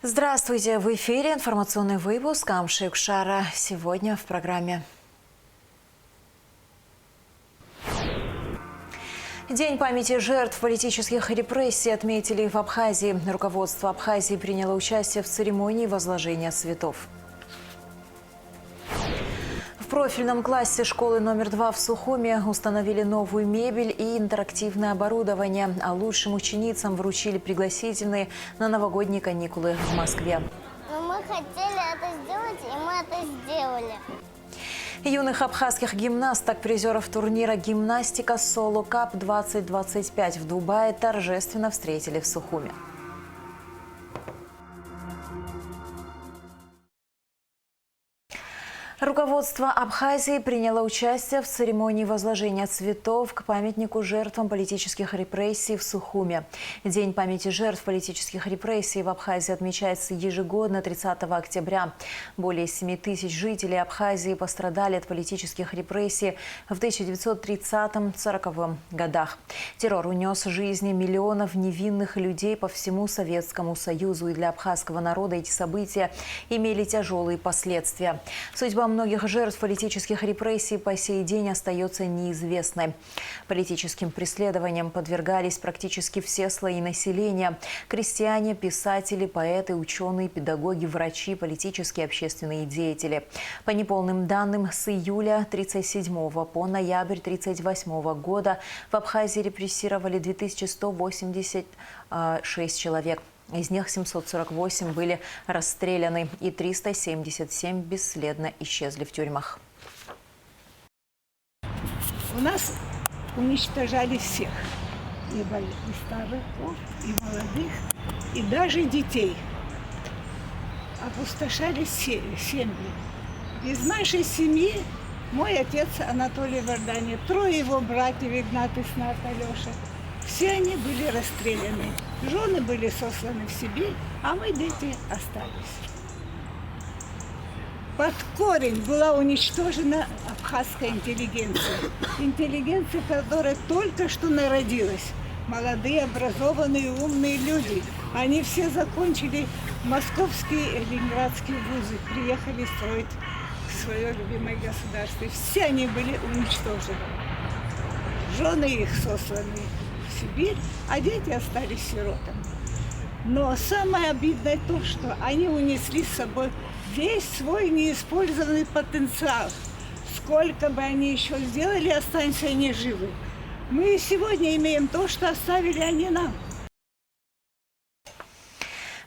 Здравствуйте! В эфире информационный выпуск Амши-Укшара. Сегодня в программе. День памяти жертв политических репрессий отметили в Абхазии. Руководство Абхазии приняло участие в церемонии возложения цветов. В профильном классе школы номер 2 в Сухуме установили новую мебель и интерактивное оборудование, а лучшим ученицам вручили пригласительные на новогодние каникулы в Москве. Но мы хотели это сделать, и мы это сделали. Юных абхазских гимнасток, призеров турнира «Гимнастика Соло Кап 2025» в Дубае торжественно встретили в Сухуме. Руководство Абхазии приняло участие в церемонии возложения цветов к памятнику жертвам политических репрессий в Сухуме. День памяти жертв политических репрессий в Абхазии отмечается ежегодно 30 октября. Более 7 тысяч жителей Абхазии пострадали от политических репрессий в 1930-40 годах. Террор унес жизни миллионов невинных людей по всему Советскому Союзу. И для абхазского народа эти события имели тяжелые последствия. Судьба многих жертв политических репрессий по сей день остается неизвестной. Политическим преследованиям подвергались практически все слои населения: крестьяне, писатели, поэты, ученые, педагоги, врачи, политические и общественные деятели. По неполным данным, с июля 1937 по ноябрь 1938 года в Абхазии репрессировали 2186 человек. Из них 748 были расстреляны и 377 бесследно исчезли в тюрьмах. У нас уничтожали всех, и стариков, и молодых, и даже детей. Опустошали семьи. Из нашей семьи мой отец Анатолий Варданя, 3 его братьев, Игнат, Иснат, Алеша. Все они были расстреляны. Жены были сосланы в Сибирь, а мы, дети, остались. Под корень была уничтожена абхазская интеллигенция. Интеллигенция, которая только что народилась. Молодые, образованные, умные люди. Они все закончили московские и ленинградские вузы, приехали строить свое любимое государство. И все они были уничтожены. Жены их сосланы в Сибирь, а дети остались сиротами. Но самое обидное то, что они унесли с собой весь свой неиспользованный потенциал. Сколько бы они еще сделали, останься они живы. Мы сегодня имеем то, что оставили они нам.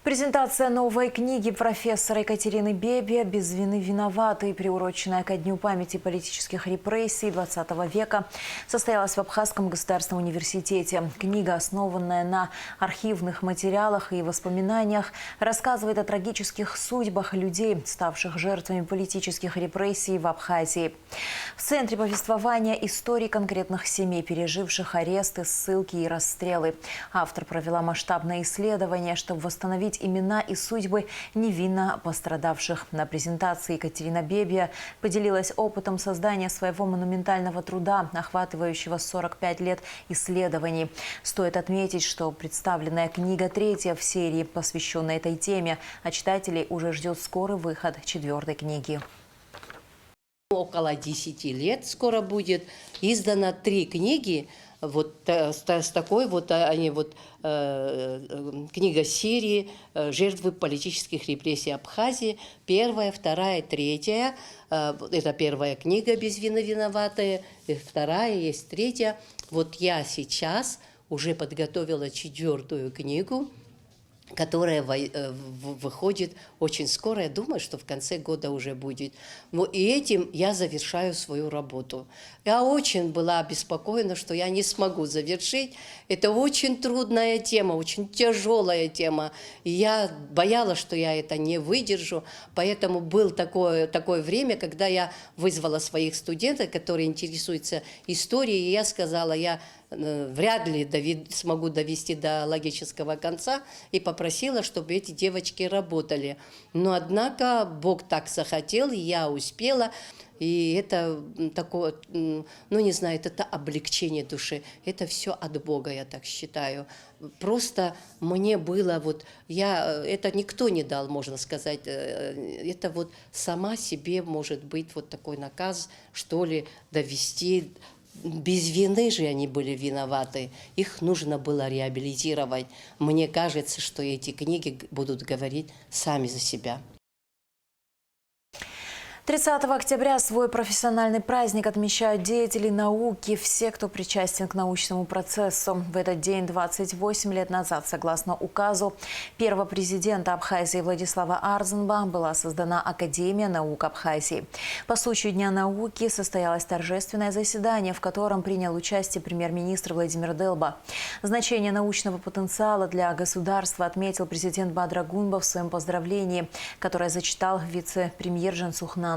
Презентация новой книги профессора Екатерины Бебия «Без вины виноваты», приуроченная ко Дню памяти политических репрессий XX века, состоялась в Абхазском государственном университете. Книга, основанная на архивных материалах и воспоминаниях, рассказывает о трагических судьбах людей, ставших жертвами политических репрессий в Абхазии. В центре повествования истории конкретных семей, переживших аресты, ссылки и расстрелы. Автор провела масштабное исследование, чтобы восстановить имена и судьбы невинно пострадавших. На презентации Екатерина Бебия поделилась опытом создания своего монументального труда, охватывающего 45 лет исследований. Стоит отметить, что представленная книга 3-я в серии, посвященная этой теме, а читателей уже ждет скорый выход 4-й книги. Около 10 лет скоро будет издано 3 книги. Вот с такой вот, книга серии «Жертвы политических репрессий Абхазии». 1-я, 2-я, 3-я. Это 1-я книга «Без вины виноватые», 2-я, есть 3-я. Вот я сейчас уже подготовила 4-ю книгу, которая выходит очень скоро. Я думаю, что в конце года уже будет. И этим я завершаю свою работу. Я очень была обеспокоена, что я не смогу завершить. Это очень трудная тема, очень тяжелая тема. И я боялась, что я это не выдержу. Поэтому было такое время, когда я вызвала своих студентов, которые интересуются историей, и я сказала, я вряд ли смогу довести до логического конца, и попросила, чтобы эти девочки работали. Но, однако, Бог так захотел, и я успела. И это такое, ну не знаю, это облегчение души. Это все от Бога, я так считаю. Просто мне было это никто не дал, можно сказать. Это вот сама себе, может быть, вот такой наказ, что ли, довести. Без вины же они были виноваты. Их нужно было реабилитировать. Мне кажется, что эти книги будут говорить сами за себя. 30 октября свой профессиональный праздник отмечают деятели науки, все, кто причастен к научному процессу. В этот день 28 лет назад, согласно указу первого президента Абхазии Владислава Арзенба, была создана Академия наук Абхазии. По случаю Дня науки состоялось торжественное заседание, в котором принял участие премьер-министр Владимир Делба. Значение научного потенциала для государства отметил президент Бадрагунба в своем поздравлении, которое зачитал вице-премьер Жансух Нанба.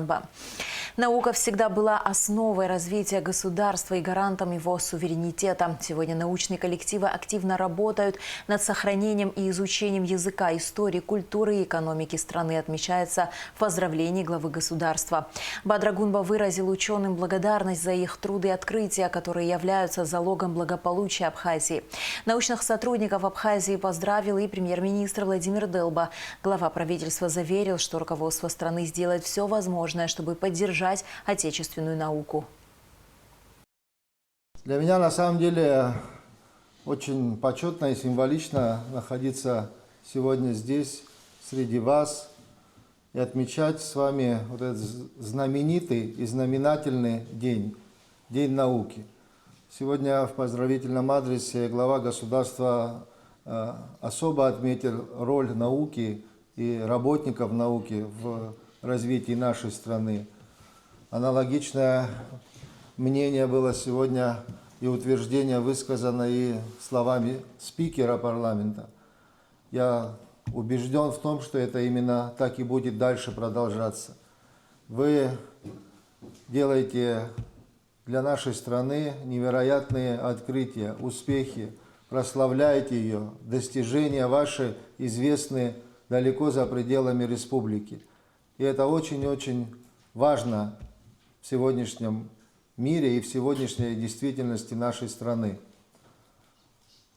Наука всегда была основой развития государства и гарантом его суверенитета. Сегодня научные коллективы активно работают над сохранением и изучением языка, истории, культуры и экономики страны, отмечается в поздравлении главы государства. Бадрагунба выразил ученым благодарность за их труды и открытия, которые являются залогом благополучия Абхазии. Научных сотрудников Абхазии поздравил и премьер-министр Владимир Делба. Глава правительства заверил, что руководство страны сделает все возможное, чтобы поддержать отечественную науку. Для меня на самом деле очень почетно и символично находиться сегодня здесь, среди вас, и отмечать с вами вот этот знаменитый и знаменательный день, День науки. Сегодня в поздравительном адресе глава государства особо отметил роль науки и работников науки в развитии нашей страны. Аналогичное мнение было сегодня и утверждение высказано и словами спикера парламента. Я убежден в том, что это именно так и будет дальше продолжаться. Вы делаете для нашей страны невероятные открытия, успехи, прославляете ее, достижения ваши известны далеко за пределами республики. И это очень-очень важно в сегодняшнем мире и в сегодняшней действительности нашей страны.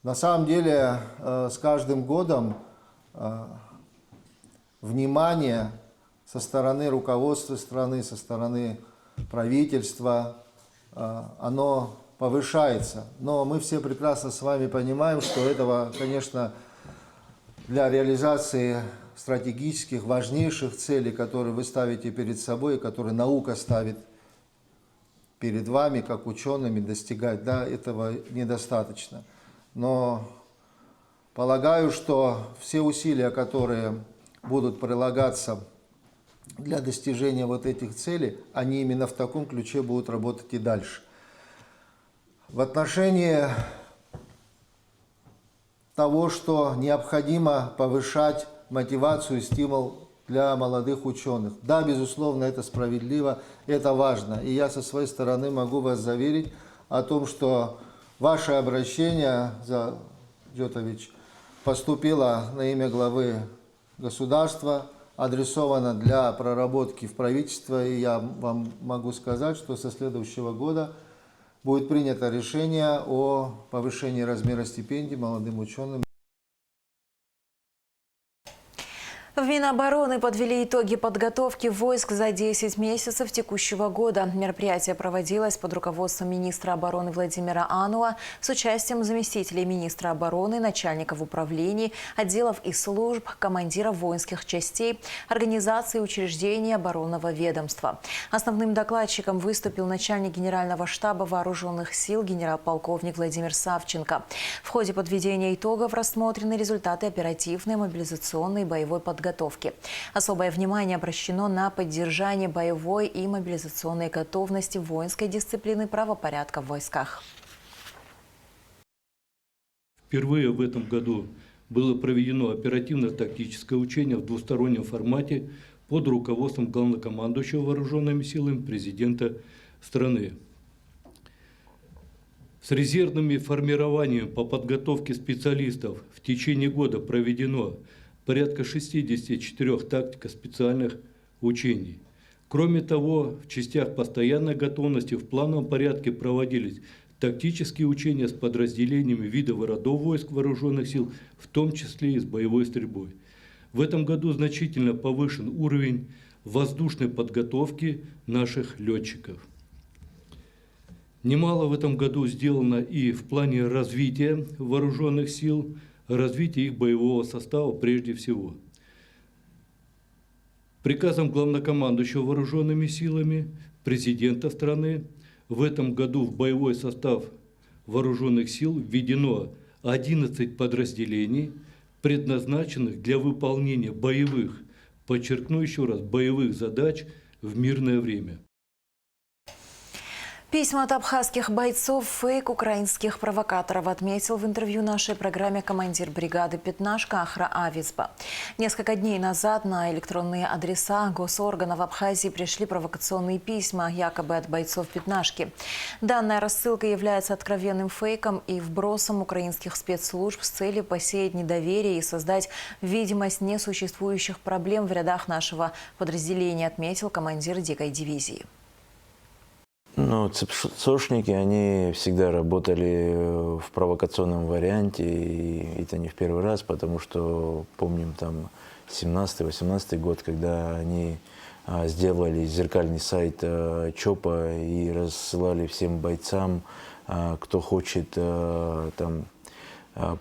На самом деле, с каждым годом внимание со стороны руководства страны, со стороны правительства, оно повышается. Но мы все прекрасно с вами понимаем, что этого, конечно, для реализации стратегических, важнейших целей, которые вы ставите перед собой, которые наука ставит перед вами, как учеными, достигать, да, этого недостаточно. Но полагаю, что все усилия, которые будут прилагаться для достижения вот этих целей, они именно в таком ключе будут работать и дальше. В отношении того, что необходимо повышать мотивацию и стимул для молодых ученых. Да, безусловно, это справедливо, это важно. И я со своей стороны могу вас заверить о том, что ваше обращение, Джотович, поступило на имя главы государства, адресовано для проработки в правительство. И я вам могу сказать, что со следующего года будет принято решение о повышении размера стипендий молодым ученым. В Минобороны подвели итоги подготовки войск за 10 месяцев текущего года. Мероприятие проводилось под руководством министра обороны Владимира Ануа с участием заместителей министра обороны, начальников управлений, отделов и служб, командиров воинских частей, организаций и учреждений оборонного ведомства. Основным докладчиком выступил начальник Генерального штаба вооруженных сил генерал-полковник Владимир Савченко. В ходе подведения итогов рассмотрены результаты оперативной, мобилизационной и боевой подготовки. Особое внимание обращено на поддержание боевой и мобилизационной готовности воинской дисциплины правопорядка в войсках. Впервые в этом году было проведено оперативно-тактическое учение в двустороннем формате под руководством главнокомандующего вооруженными силами президента страны. С резервными формированиями по подготовке специалистов в течение года проведено порядка 64 тактико-специальных учений. Кроме того, в частях постоянной готовности в плановом порядке проводились тактические учения с подразделениями видов и родов войск вооруженных сил, в том числе и с боевой стрельбой. В этом году значительно повышен уровень воздушной подготовки наших летчиков. Немало в этом году сделано и в плане развития вооруженных сил, развития их боевого состава прежде всего. Приказом главнокомандующего вооруженными силами президента страны в этом году в боевой состав вооруженных сил введено 11 подразделений, предназначенных для выполнения боевых, подчеркну еще раз, боевых задач в мирное время. Письма от абхазских бойцов фейк украинских провокаторов отметил в интервью нашей программе командир бригады «Пятнашка» Ахра Авизба. Несколько дней назад на электронные адреса госорганов Абхазии пришли провокационные письма, якобы от бойцов «Пятнашки». Данная рассылка является откровенным фейком и вбросом украинских спецслужб с целью посеять недоверие и создать видимость несуществующих проблем в рядах нашего подразделения, отметил командир дикой дивизии. Ну, ЦПСОшники, они всегда работали в провокационном варианте, и это не в первый раз, потому что помним там 17-18 год, когда они сделали зеркальный сайт ЧОПа и рассылали всем бойцам, кто хочет там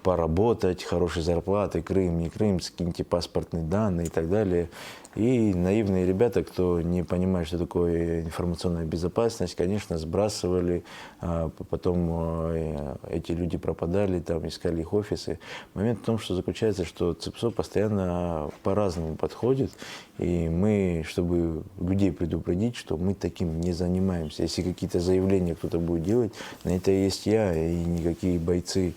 поработать, хорошие зарплаты, Крым, не Крым, скиньте паспортные данные и так далее. И наивные ребята, кто не понимает, что такое информационная безопасность, конечно, сбрасывали, потом эти люди пропадали, там искали их офисы. Момент в том, что заключается, что ЦПСО постоянно по-разному подходит, и мы, чтобы людей предупредить, что мы таким не занимаемся. Если какие-то заявления кто-то будет делать, на это есть я и никакие бойцы.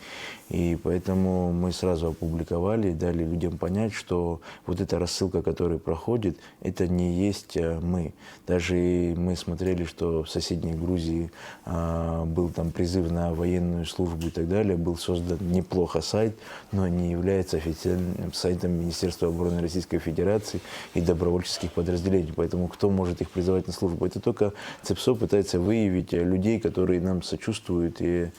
И поэтому мы сразу опубликовали, дали людям понять, что вот эта рассылка, которая проходит, это не есть мы. Даже мы смотрели, что в соседней Грузии был там призыв на военную службу и так далее, был создан неплохо сайт, но не является официальным сайтом Министерства обороны Российской Федерации и добровольческих подразделений. Поэтому кто может их призывать на службу? Это только ЦПСО пытается выявить людей, которые нам сочувствуют, и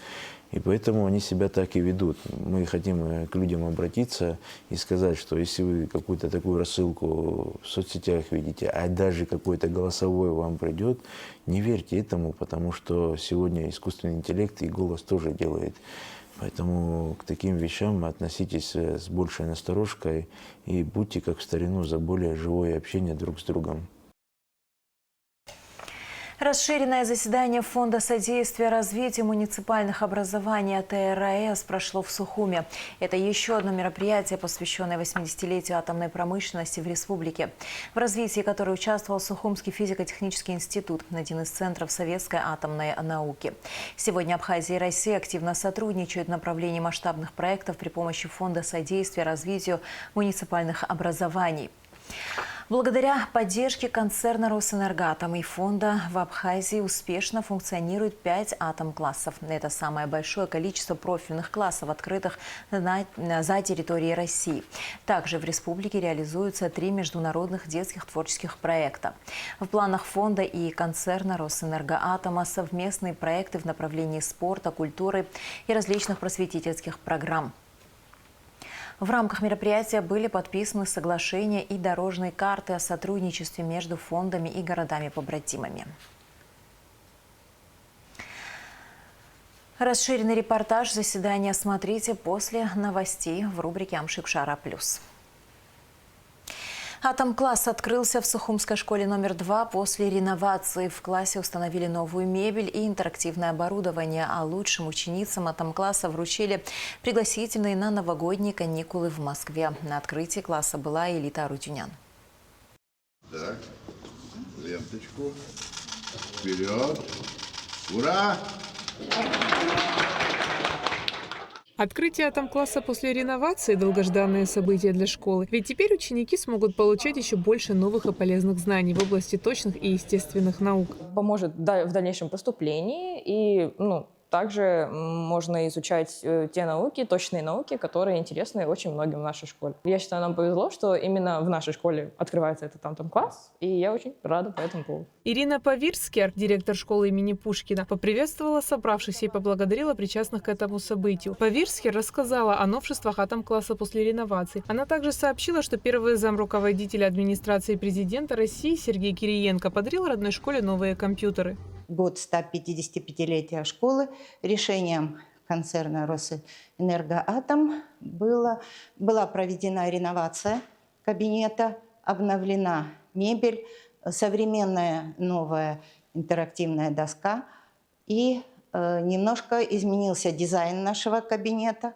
поэтому они себя так и ведут. Мы хотим к людям обратиться и сказать, что если вы какую-то такую рассылку в соцсетях видите, а даже какой-то голосовой вам придет, не верьте этому, потому что сегодня искусственный интеллект и голос тоже делает. Поэтому к таким вещам относитесь с большей насторожкой и будьте, как в старину, за более живое общение друг с другом. Расширенное заседание Фонда содействия развитию муниципальных образований ТРАЭС прошло в Сухуме. Это еще одно мероприятие, посвященное 80-летию атомной промышленности в республике, в развитии которой участвовал Сухумский физико-технический институт, один из центров советской атомной науки. Сегодня Абхазия и Россия активно сотрудничают в направлении масштабных проектов при помощи Фонда содействия развитию муниципальных образований. Благодаря поддержке концерна «Росэнергоатом» и фонда в Абхазии успешно функционирует 5 атом-классов. Это самое большое количество профильных классов, открытых за территорией России. Также в республике реализуются 3 международных детских творческих проекта. В планах фонда и концерна «Росэнергоатома» совместные проекты в направлении спорта, культуры и различных просветительских программ. В рамках мероприятия были подписаны соглашения и дорожные карты о сотрудничестве между фондами и городами-побратимами. Расширенный репортаж заседания смотрите после новостей в рубрике «Амшикшара плюс». Атом-класс открылся в Сухумской школе номер 2 после реновации. В классе установили новую мебель и интерактивное оборудование, а лучшим ученицам атом-класса вручили пригласительные на новогодние каникулы в Москве. На открытии класса была Элита Арутюнян. Так, ленточку, вперед, ура! Открытие атом-класса после реновации – долгожданное событие для школы. Ведь теперь ученики смогут получать еще больше новых и полезных знаний в области точных и естественных наук. Поможет в дальнейшем поступлении и Также можно изучать те науки, точные науки, которые интересны очень многим в нашей школе. Я считаю, нам повезло, что именно в нашей школе открывается этот атом-класс, и я очень рада по этому поводу. Ирина Павирскер, директор школы имени Пушкина, поприветствовала собравшихся и поблагодарила причастных к этому событию. Павирскер рассказала о новшествах атом-класса после реновации. Она также сообщила, что первый замруководителя администрации президента России Сергей Кириенко подарил родной школе новые компьютеры. Год 155-летия школы решением концерна «Росэнергоатом» была проведена реновация кабинета, обновлена мебель, современная новая интерактивная доска и немножко изменился дизайн нашего кабинета.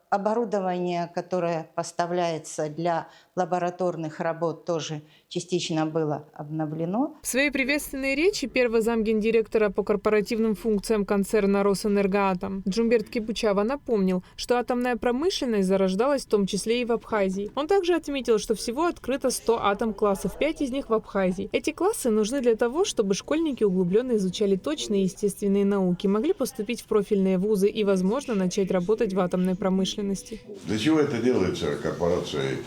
Оборудование, которое поставляется для лабораторных работ, тоже частично было обновлено. В своей приветственной речи первый замгендиректора по корпоративным функциям концерна «Росэнергоатом» Джумберт Кипучава напомнил, что атомная промышленность зарождалась в том числе и в Абхазии. Он также отметил, что всего открыто 100 атом-классов, 5 из них в Абхазии. Эти классы нужны для того, чтобы школьники углубленно изучали точные естественные науки, могли поступить в профильные вузы и, возможно, начать работать в атомной промышленности. Для чего это делается корпорацией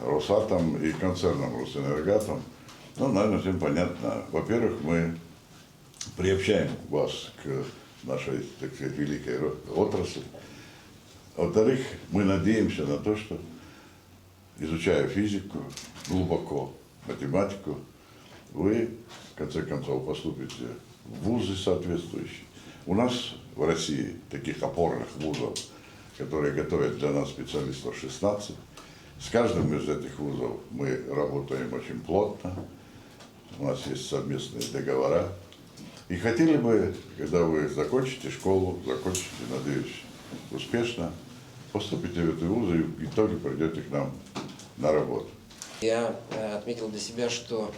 «Росатом» и концерном «Росэнергоатом»? Ну, наверное, всем понятно. Во-первых, мы приобщаем вас к нашей, так сказать, великой отрасли. Во-вторых, мы надеемся на то, что, изучая физику глубоко, математику, вы, в конце концов, поступите в вузы соответствующие. У нас в России таких опорных вузов, которые готовят для нас специалистов, 16. С каждым из этих вузов мы работаем очень плотно. У нас есть совместные договора. И хотели бы, когда вы закончите школу, закончите, надеюсь, успешно, поступите в эти вузы и в итоге придете к нам на работу. Я отметил для себя, что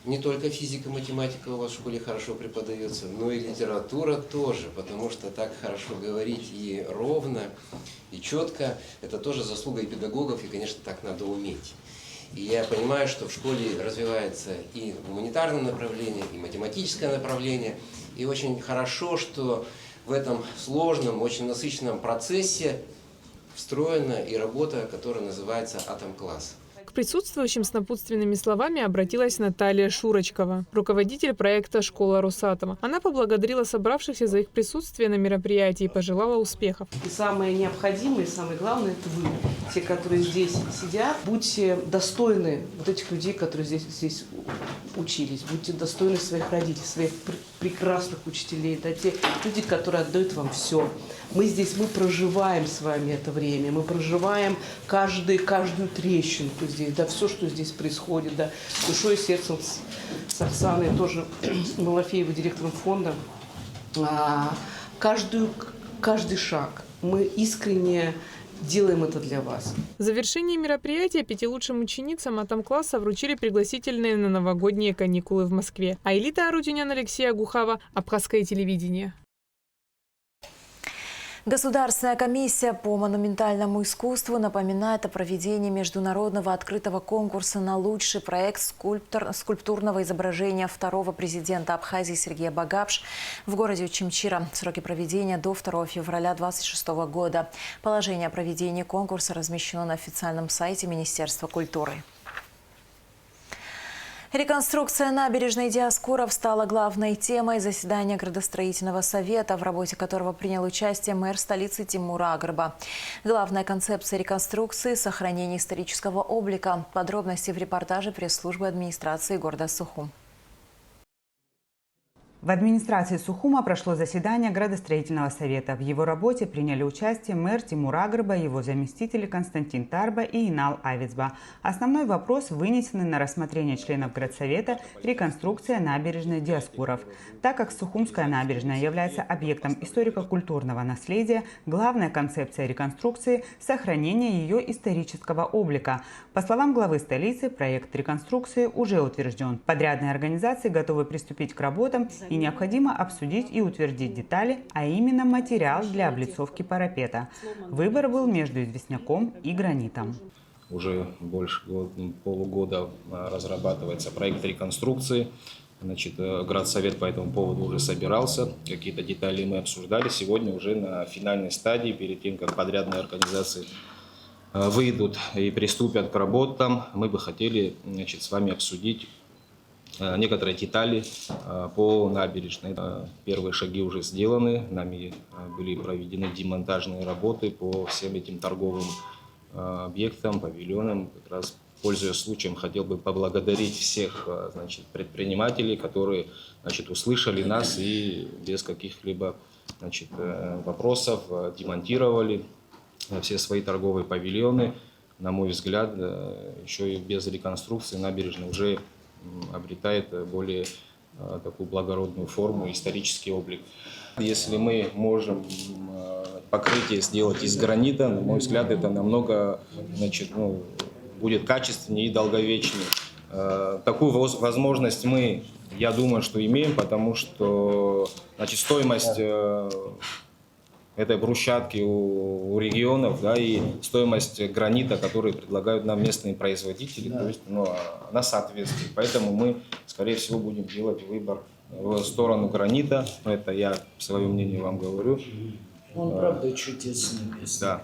не только физика, математика у вас в школе хорошо преподается, но и литература тоже, потому что так хорошо говорить и ровно, и четко, это тоже заслуга и педагогов, и, конечно, так надо уметь. И я понимаю, что в школе развивается и гуманитарное направление, и математическое направление, и очень хорошо, что в этом сложном, очень насыщенном процессе встроена и работа, которая называется «Атом-класс». К присутствующим с напутственными словами обратилась Наталья Шурочкова, руководитель проекта «Школа Росатома». Она поблагодарила собравшихся за их присутствие на мероприятии и пожелала успехов. И самое необходимое, и самое главное – это вы, те, которые здесь сидят. Будьте достойны вот этих людей, которые здесь учились. Будьте достойны своих родителей, своих прекрасных учителей, да, те люди, которые отдают вам все. Мы здесь, мы проживаем с вами это время, мы проживаем каждую трещинку здесь, да, все, что здесь происходит, да, душой и сердцем с Оксаной, тоже Малафеевой, директором фонда, каждый шаг мы искренне делаем это для вас. В завершении мероприятия 5 лучшим ученицам атом-класса вручили пригласительные на новогодние каникулы в Москве. Аэлита Арутюнян, Алексей Агухава, Абхазское телевидение. Государственная комиссия по монументальному искусству напоминает о проведении международного открытого конкурса на лучший проект скульптурного изображения второго президента Абхазии Сергея Багапш в городе Учимчира. Сроки проведения до 2 февраля 2026 года. Положение о проведении конкурса размещено на официальном сайте Министерства культуры. Реконструкция набережной Диоскуров стала главной темой заседания градостроительного совета, в работе которого принял участие мэр столицы Тимур Агрба. Главная концепция реконструкции – сохранение исторического облика. Подробности в репортаже пресс-службы администрации города Сухум. В администрации Сухума прошло заседание градостроительного совета. В его работе приняли участие мэр Тимур Агрба, его заместители Константин Тарба и Инал Авицба. Основной вопрос, вынесенный на рассмотрение членов градсовета – реконструкция набережной Диоскуров. Так как Сухумская набережная является объектом историко-культурного наследия, главная концепция реконструкции – сохранение ее исторического облика. По словам главы столицы, проект реконструкции уже утвержден. Подрядные организации готовы приступить к работам, и необходимо обсудить и утвердить детали, а именно материал для облицовки парапета. Выбор был между известняком и гранитом. Уже больше полугода разрабатывается проект реконструкции Значит, Градсовет по этому поводу уже собирался, какие-то детали мы обсуждали. Сегодня уже на финальной стадии, перед тем, как подрядные организации выйдут и приступят к работам, мы бы хотели, значит, с вами обсудить некоторые детали по набережной. Первые шаги уже сделаны, нами были проведены демонтажные работы по всем этим торговым объектам, павильонам. Как раз, пользуясь случаем, хотел бы поблагодарить всех, значит, предпринимателей, которые, значит, услышали нас и без каких-либо, значит, вопросов демонтировали все свои торговые павильоны. На мой взгляд, еще и без реконструкции набережная уже обретает более такую благородную форму, исторический облик. Если мы можем покрытие сделать из гранита, на мой взгляд, это намного, значит, будет качественнее и долговечнее. Такую возможность мы, я думаю, что имеем, потому что, значит, стоимость этой брусчатки у регионов, да, и стоимость гранита, который предлагают нам местные производители, то есть, она соответствует. Поэтому мы, скорее всего, будем делать выбор в сторону гранита. Это я свое мнение вам говорю. Он, правда, чудесный местный. Да.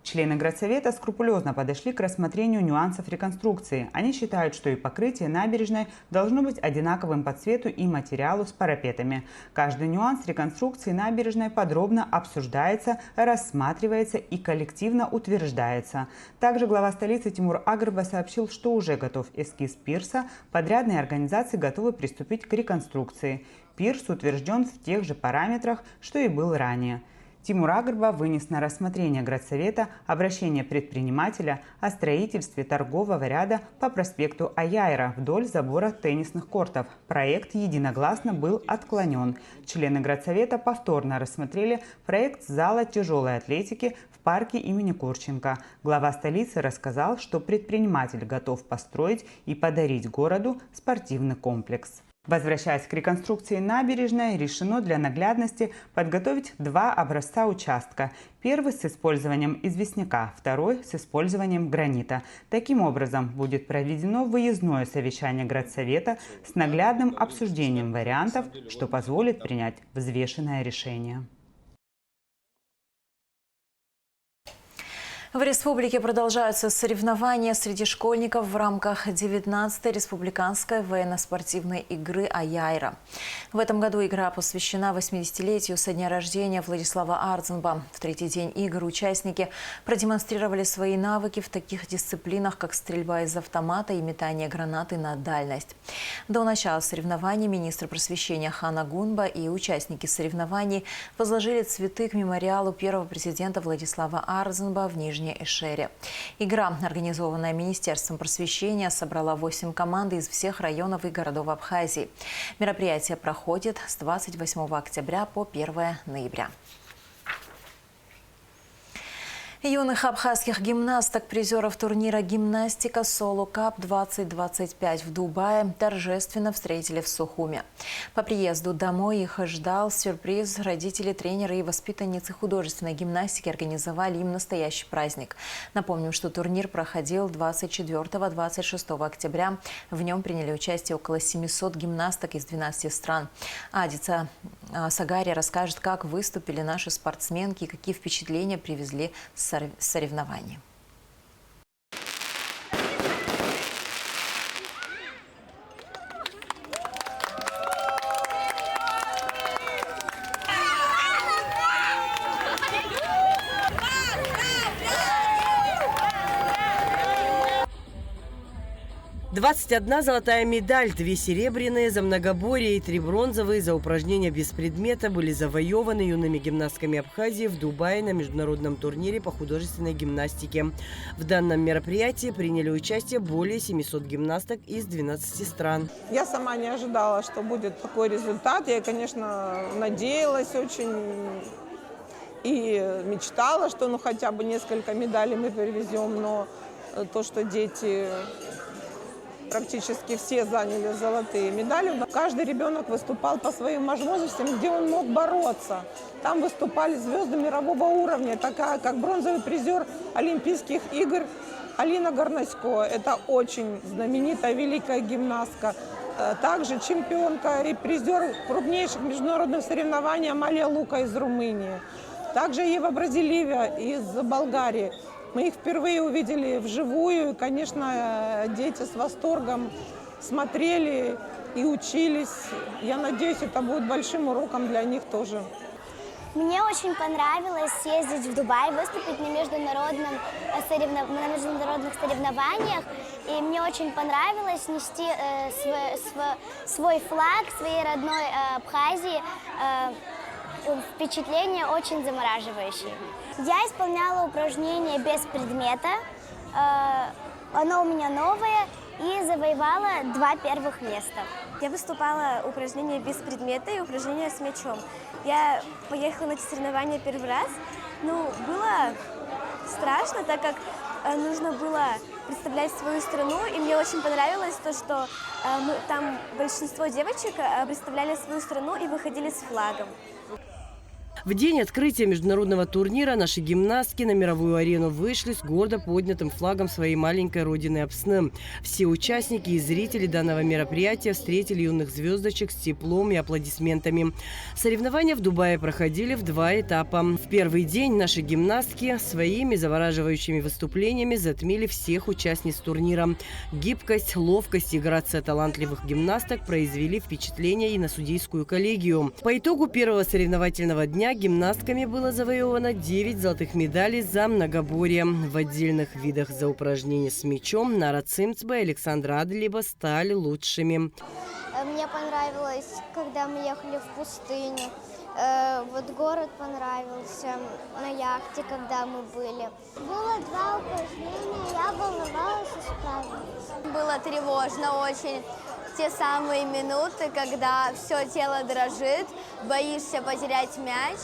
Члены Градсовета скрупулезно подошли к рассмотрению нюансов реконструкции. Они считают, что и покрытие набережной должно быть одинаковым по цвету и материалу с парапетами. Каждый нюанс реконструкции набережной подробно обсуждается, рассматривается и коллективно утверждается. Также глава столицы Тимур Агрба сообщил, что уже готов эскиз пирса, подрядные организации готовы приступить к реконструкции. Пирс утвержден в тех же параметрах, что и был ранее. Тимур Агрба вынес на рассмотрение Градсовета обращение предпринимателя о строительстве торгового ряда по проспекту Аяйра вдоль забора теннисных кортов. Проект единогласно был отклонен. Члены Градсовета повторно рассмотрели проект зала тяжелой атлетики в парке имени Курченко. Глава столицы рассказал, что предприниматель готов построить и подарить городу спортивный комплекс. Возвращаясь к реконструкции набережной, решено для наглядности подготовить два образца участка. Первый с использованием известняка, второй с использованием гранита. Таким образом, будет проведено выездное совещание Градсовета с наглядным обсуждением вариантов, что позволит принять взвешенное решение. В республике продолжаются соревнования среди школьников в рамках 19-й республиканской военно-спортивной игры «Аяйра». В этом году игра посвящена 80-летию со дня рождения Владислава Арзенба. В третий день игр участники продемонстрировали свои навыки в таких дисциплинах, как стрельба из автомата и метание гранаты на дальность. До начала соревнований министр просвещения Хана Гунба и участники соревнований возложили цветы к мемориалу первого президента Владислава Арзенба в Нижнем Эшере. Игра, организованная Министерством просвещения, собрала 8 команд из всех районов и городов Абхазии. Мероприятие проходит с 28 октября по 1 ноября. Юных абхазских гимнасток, призеров турнира «Гимнастика Соло Кап 2025» в Дубае торжественно встретили в Сухуме. По приезду домой их ждал сюрприз. Родители, тренеры и воспитанницы художественной гимнастики организовали им настоящий праздник. Напомним, что турнир проходил 24-26 октября. В нем приняли участие около 700 гимнасток из 12 стран. Адица Сагари расскажет, как выступили наши спортсменки и какие впечатления привезли с соревнований. «21 золотая медаль, 2 серебряные за многоборье и 3 бронзовые за упражнения без предмета были завоеваны юными гимнастками Абхазии в Дубае на международном турнире по художественной гимнастике. В данном мероприятии приняли участие более 700 гимнасток из 12 стран. Я сама не ожидала, что будет такой результат. Я, конечно, надеялась очень и мечтала, что хотя бы несколько медалей мы привезем, но то, что дети практически все заняли золотые медали. Каждый ребенок выступал по своим возможностям, где он мог бороться. Там выступали звезды мирового уровня, такая как бронзовый призер Олимпийских игр Алина Горнасько. Это очень знаменитая великая гимнастка. Также чемпионка и призер крупнейших международных соревнований Амалия Лука из Румынии. Также Ева Бразилиева из Болгарии. Мы их впервые увидели вживую. И, конечно, дети с восторгом смотрели и учились. Я надеюсь, это будет большим уроком для них тоже. Мне очень понравилось съездить в Дубай, выступить на международных соревнованиях. И мне очень понравилось нести свой флаг своей родной Абхазии. Впечатление очень замораживающее. Я исполняла упражнение без предмета. Оно у меня новое. И завоевала 2 первых места. Я выступала упражнения без предмета и упражнения с мячом. Я поехала на эти соревнования первый раз. Было страшно, так как нужно было представлять свою страну. И мне очень понравилось то, что там большинство девочек представляли свою страну и выходили с флагом. В день открытия международного турнира наши гимнастки на мировую арену вышли с гордо поднятым флагом своей маленькой родины Апсны. Все участники и зрители данного мероприятия встретили юных звездочек с теплом и аплодисментами. Соревнования в Дубае проходили в 2 этапа. В первый день наши гимнастки своими завораживающими выступлениями затмили всех участниц турнира. Гибкость, ловкость и грация талантливых гимнасток произвели впечатление и на судейскую коллегию. По итогу первого соревновательного дня гимнастками было завоевано 9 золотых медалей за многоборье. В отдельных видах за упражнения с мячом Нара Цимцба и Александра Адлиба стали лучшими. Мне понравилось, когда мы ехали в пустыню. Вот город понравился на яхте, когда мы были. Было 2 упражнения, я волновалась и справилась. Было тревожно очень. Те самые минуты, когда все тело дрожит, боишься потерять мяч.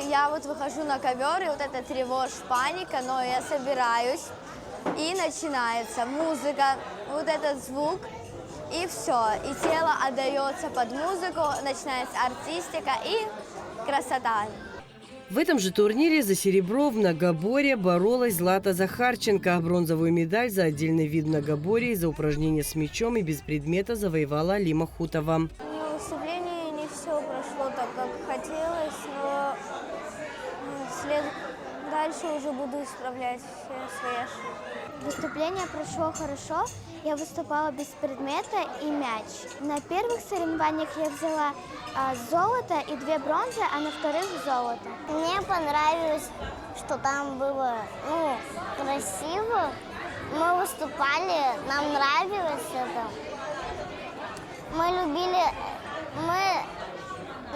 Я выхожу на ковер, и эта тревожь, паника, но я собираюсь, и начинается музыка, этот звук, и все. И тело отдается под музыку, начинается артистика и красота. В этом же турнире за серебро в многоборье боролась Злата Захарченко. Бронзовую медаль за отдельный вид многоборья и за упражнения с мячом и без предмета завоевала Алима Хутова. На выступлении не все прошло так, как хотелось, но дальше уже буду исправлять все свои ошибки. Выступление прошло хорошо. Я выступала без предмета и мяч. На первых соревнованиях я взяла золото и 2 бронзы, а на вторых золото. Мне понравилось, что там было красиво. Мы выступали, нам нравилось это. Мы любили,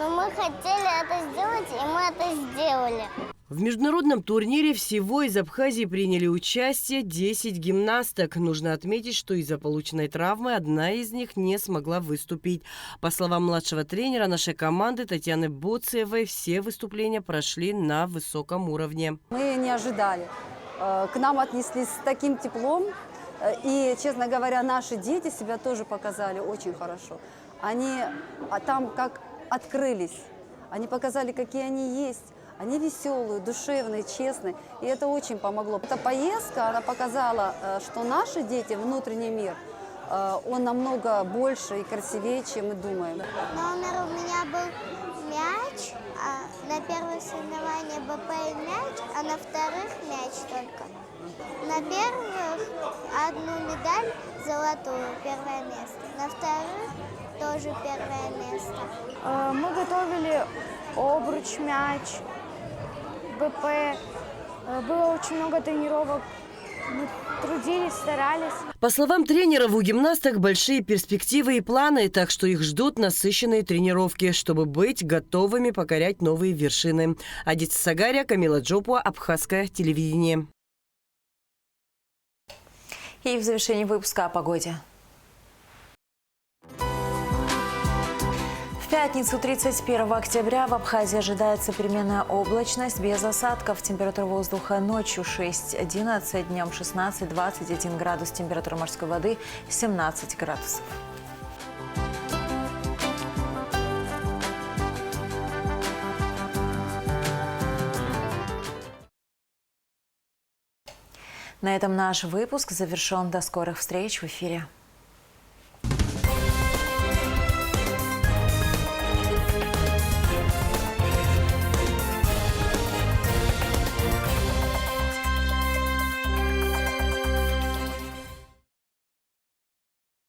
мы хотели это сделать, и мы это сделали. В международном турнире всего из Абхазии приняли участие 10 гимнасток. Нужно отметить, что из-за полученной травмы одна из них не смогла выступить. По словам младшего тренера нашей команды Татьяны Боцевой, все выступления прошли на высоком уровне. Мы не ожидали. К нам отнеслись с таким теплом. И, честно говоря, наши дети себя тоже показали очень хорошо. Они там как открылись. Они показали, какие они есть. Они веселые, душевные, честные, и это очень помогло. Эта поездка, она показала, что наши дети, внутренний мир, он намного больше и красивее, чем мы думаем. Номер у меня был мяч, на первых соревнованиях БП и мяч, а на вторых мяч только. На первых 1 медаль золотую, 1-е место, на вторых тоже 1-е место. Мы готовили обруч, мяч, БП. Было очень много тренировок. Мы трудились, старались. По словам тренеров, у гимнасток большие перспективы и планы, так что их ждут насыщенные тренировки, чтобы быть готовыми покорять новые вершины. Адица Сагария, Камила Джопуа, Абхазское телевидение. И в завершении выпуска о погоде. В пятницу, 31 октября, в Абхазии ожидается переменная облачность без осадков. Температура воздуха ночью 6-11, днем 16-21 градус. Температура морской воды 17 градусов. На этом наш выпуск завершен. До скорых встреч в эфире.